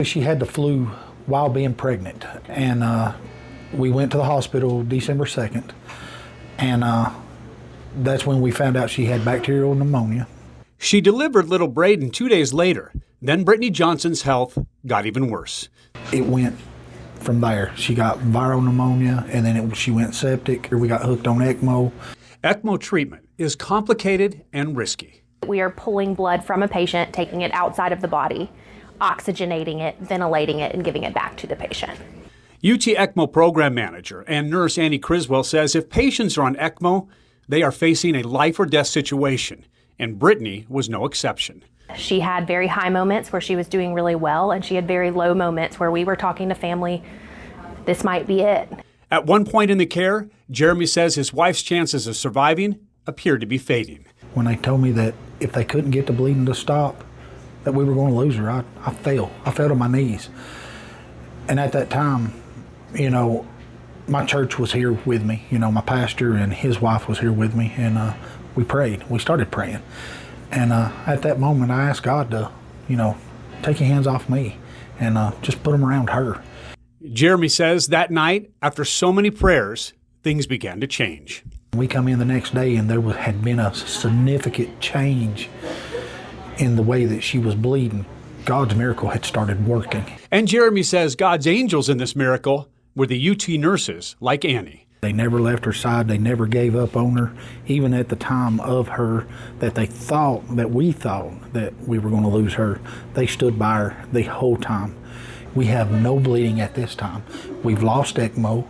She had the flu while being pregnant, and we went to the hospital December 2nd, and that's when we found out she had bacterial pneumonia. She delivered little Braden 2 days later. Then Brittany Johnson's health got even worse. It went from there. She got viral pneumonia, and then she went septic. We got hooked on ECMO. ECMO treatment is complicated and risky. We are pulling blood from a patient, taking it outside of the body, oxygenating it, ventilating it, and giving it back to the patient. UT ECMO program manager and nurse Annie Criswell says if patients are on ECMO, they are facing a life or death situation, and Brittany was no exception. She had very high moments where she was doing really well, and she had very low moments where we were talking to family, this might be it. At one point in the care, Jeremy says his wife's chances of surviving appeared to be fading. When they told me that if they couldn't get the bleeding to stop, that we were going to lose her, I fell. I fell to my knees. And at that time, my church was here with me. My pastor and his wife was here with me, and we prayed. We started praying. And at that moment, I asked God to, take your hands off me and just put them around her. Jeremy says that night, after so many prayers, things began to change. We come in the next day, and there had been a significant change in the way that she was bleeding. God's miracle had started working. And Jeremy says God's angels in this miracle were the UT nurses like Annie. They never left her side. They never gave up on her, even at the time of her that we thought that we were going to lose her. They stood by her the whole time. We have no bleeding at this time. We've lost ECMO.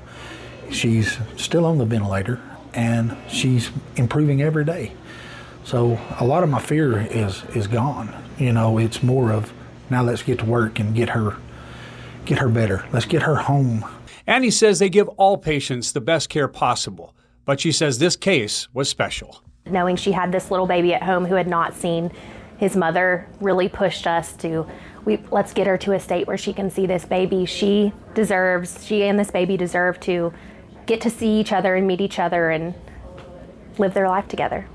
She's still on the ventilator, and she's improving every day. So a lot of my fear is gone. It's more of now let's get to work and get her better. Let's get her home. Annie says they give all patients the best care possible, but she says this case was special. Knowing she had this little baby at home who had not seen his mother really pushed us to, let's get her to a state where she can see this baby. She and this baby deserve to get to see each other and meet each other and live their life together.